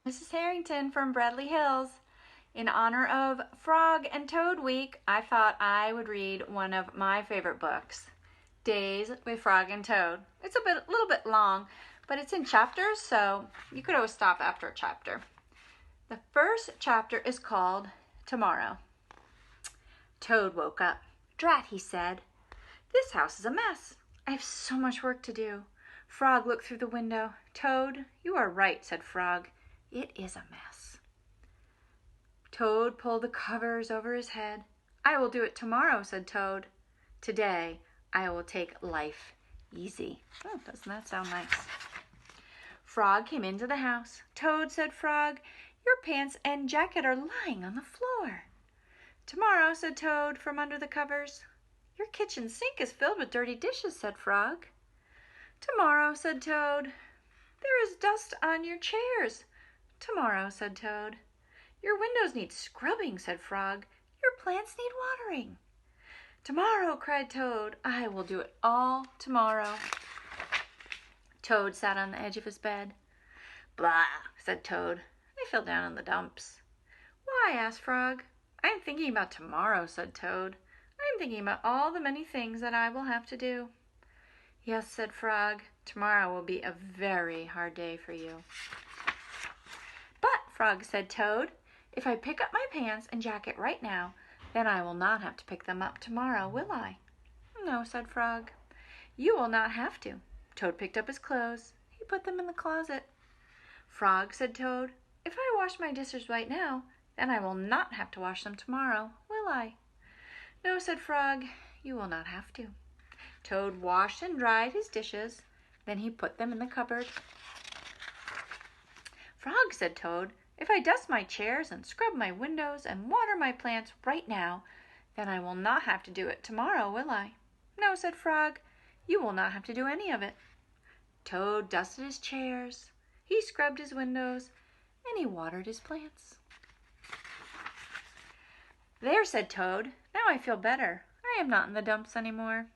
This is Harrington from Bradley Hills. In honor of Frog and Toad Week, I thought I would read one of my favorite books, Days with Frog and Toad. It's a little bit long, but it's in chapters, so you could always stop after a chapter. The first chapter is called Tomorrow. Toad woke up. "Drat," he said. "This house is a mess. I have so much work to do." Frog looked through the window. "Toad, you are right," said Frog. "It is a mess." Toad pulled the covers over his head. "I will do it tomorrow," said Toad. "Today, I will take life easy." Oh, doesn't that sound nice? Frog came into the house. "Toad," said Frog, "your pants and jacket are lying on the floor." "Tomorrow," said Toad from under the covers. "Your kitchen sink is filled with dirty dishes," said Frog. "Tomorrow," said Toad. "There is dust on your chairs." "Tomorrow," said Toad. "Your windows need scrubbing," said Frog. "Your plants need watering." "Tomorrow," cried Toad. "I will do it all tomorrow." Toad sat on the edge of his bed. "Blah," said Toad. "I feel down in the dumps." "Why?" asked Frog. "I'm thinking about tomorrow," said Toad. "I'm thinking about all the many things that I will have to do." "Yes," said Frog. "Tomorrow will be a very hard day for you." "But," Frog said Toad, "if I pick up my pants and jacket right now, then I will not have to pick them up tomorrow, will I?" "No," said Frog. "You will not have to." Toad picked up his clothes. He put them in the closet. "Frog," said Toad, "if I wash my dishes right now, then I will not have to wash them tomorrow, will I?" "No," said Frog, "you will not have to." Toad washed and dried his dishes. Then he put them in the cupboard. "Frog," said Toad, "if I dust my chairs and scrub my windows and water my plants right now, then I will not have to do it tomorrow, will I?" "No," said Frog, "you will not have to do any of it." Toad dusted his chairs, he scrubbed his windows, and he watered his plants. "There," said Toad, "now I feel better. I am not in the dumps any more."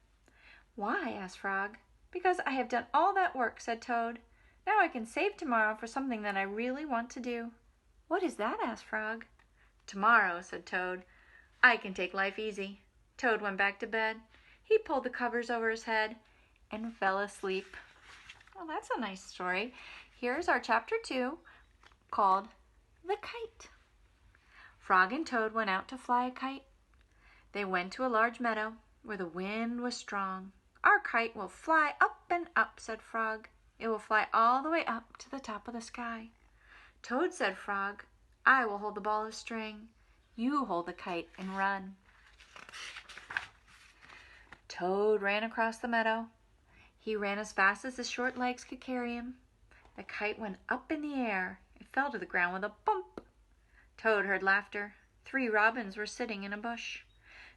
"Why?" asked Frog. "Because I have done all that work," said Toad. "Now I can save tomorrow for something that I really want to do." "What is that?" asked Frog. "Tomorrow," said Toad, "I can take life easy." Toad went back to bed. He pulled the covers over his head and fell asleep. Well, that's a nice story. Here's our chapter 2 called The Kite. Frog and Toad went out to fly a kite. They went to a large meadow where the wind was strong. "Our kite will fly up and up," said Frog. "It will fly all the way up to the top of the sky." "Toad," said Frog, "I will hold the ball of string. You hold the kite and run." Toad ran across the meadow. He ran as fast as his short legs could carry him. The kite went up in the air. It fell to the ground with a bump. Toad heard laughter. 3 robins were sitting in a bush.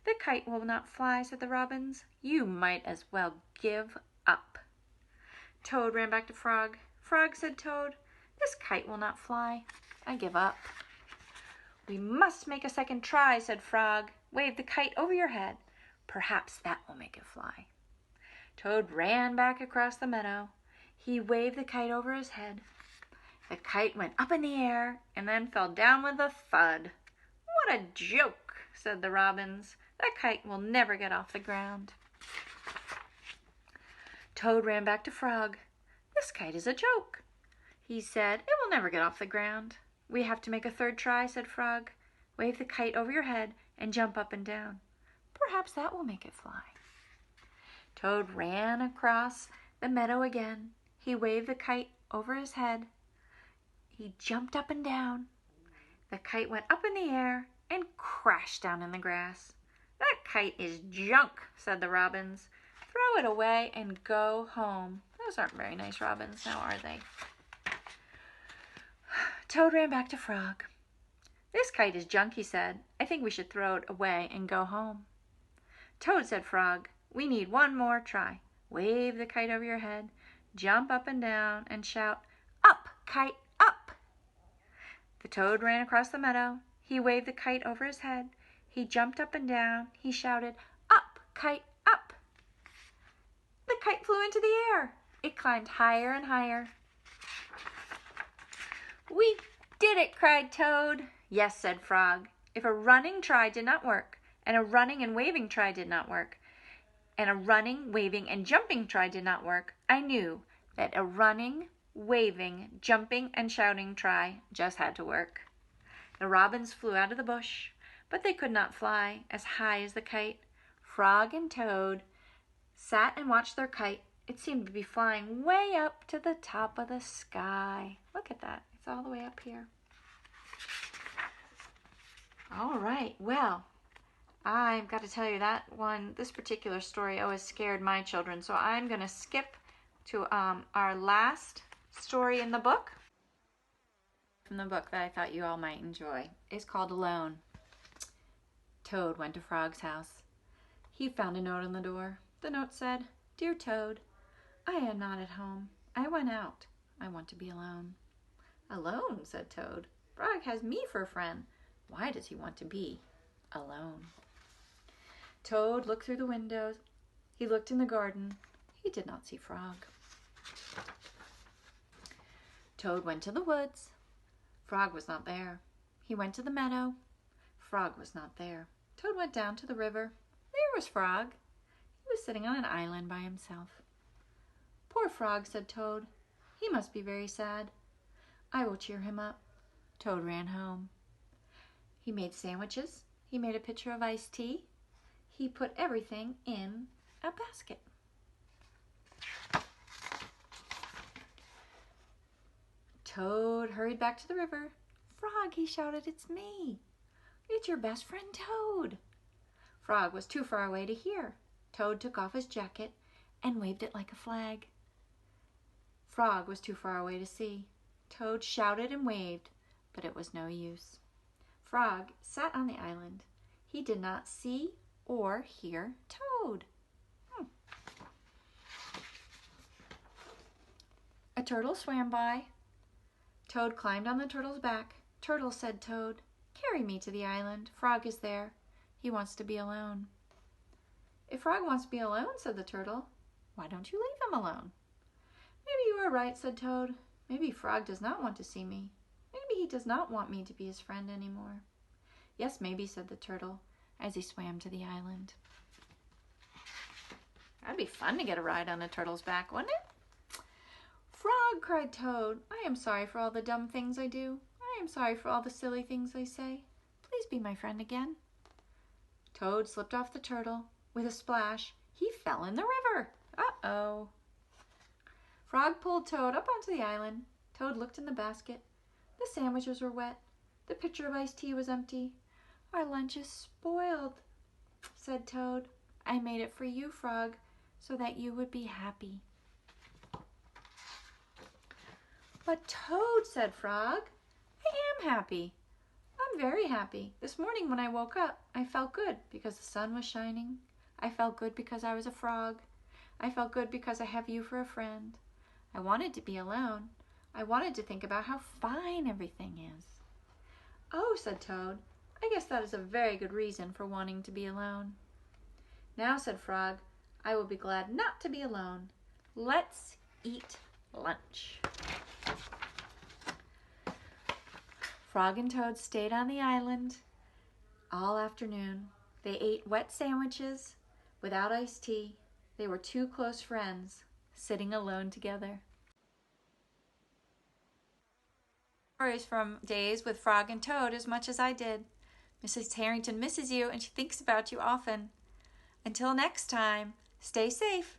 "The kite will not fly," said the robins. "You might as well give up." Toad ran back to Frog. "Frog," said Toad, "this kite will not fly. I give up." "We must make a second try," said Frog. "Wave the kite over your head. Perhaps that will make it fly." Toad ran back across the meadow. He waved the kite over his head. The kite went up in the air and then fell down with a thud. "What a joke," said the robins. "That kite will never get off the ground." Toad ran back to Frog. "This kite is a joke," he said. "It will never get off the ground." "We have to make a third try," said Frog. "Wave the kite over your head and jump up and down. Perhaps that will make it fly." Toad ran across the meadow again. He waved the kite over his head. He jumped up and down. The kite went up in the air and crashed down in the grass. "That kite is junk," said the robins. "Throw it away and go home." Those aren't very nice robins now, are they? Toad ran back to Frog. "This kite is junk," he said. "I think we should throw it away and go home." "Toad," said Frog, "we need one more try. Wave the kite over your head, jump up and down, and shout, 'Up, kite, up!'" The Toad ran across the meadow. He waved the kite over his head. He jumped up and down. He shouted, "Up, kite, up!" The kite flew into the air. It climbed higher and higher. "We did it, cried Toad. Yes, said Frog. If a running try did not work, and a running and waving try did not work, and a running, waving, and jumping try did not work, I knew that a running, waving, jumping, and shouting try just had to work. The robins flew out of the bush, but they could not fly as high as the kite. Frog and Toad sat and watched their kite. It seemed to be flying way up to the top of the sky. Look at that. It's all the way up here. All right. Well, I've got to tell you that this particular story always scared my children. So I'm going to skip to our last story in the book. From the book that I thought you all might enjoy. It's called Alone. Toad went to Frog's house. He found a note on the door. The note said, "Dear Toad, I am not at home. I went out. I want to be alone." "Alone," said Toad. "Frog has me for a friend. Why does he want to be alone?" Toad looked through the windows. He looked in the garden. He did not see Frog. Toad went to the woods. Frog was not there. He went to the meadow. Frog was not there. Toad went down to the river. There was Frog. He was sitting on an island by himself. "Poor Frog," said Toad. "He must be very sad. I will cheer him up." Toad ran home. He made sandwiches. He made a pitcher of iced tea. He put everything in a basket. Toad hurried back to the river. "Frog," he shouted, "it's me. It's your best friend, Toad." Frog was too far away to hear. Toad took off his jacket and waved it like a flag. Frog was too far away to see. Toad shouted and waved, but it was no use. Frog sat on the island. He did not see or hear Toad. A turtle swam by. Toad climbed on the turtle's back. "Turtle," said Toad, "carry me to the island. Frog is there. He wants to be alone." "If Frog wants to be alone," said the turtle, "why don't you leave him alone?" "Maybe you are right," said Toad. "Maybe Frog does not want to see me. Maybe he does not want me to be his friend anymore." "Yes, maybe," said the turtle as he swam to the island. That'd be fun to get a ride on a turtle's back, wouldn't it? "Frog," cried Toad, "I am sorry for all the dumb things I do. I am sorry for all the silly things I say. Please be my friend again." Toad slipped off the turtle. With a splash, he fell in the river. Uh-oh. Frog pulled Toad up onto the island. Toad looked in the basket. The sandwiches were wet. The pitcher of iced tea was empty. "Our lunch is spoiled," said Toad. "I made it for you, Frog, so that you would be happy." "But Toad," said Frog, "I am happy. I'm very happy. This morning when I woke up, I felt good because the sun was shining. I felt good because I was a frog. I felt good because I have you for a friend. I wanted to be alone. I wanted to think about how fine everything is." "Oh," said Toad, "I guess that is a very good reason for wanting to be alone." "Now," said Frog, "I will be glad not to be alone. Let's eat lunch." Frog and Toad stayed on the island all afternoon. They ate wet sandwiches without iced tea. They were two close friends sitting alone together. Stories from days with Frog and Toad as much as I did. Mrs. Harrington misses you and she thinks about you often. Until next time, stay safe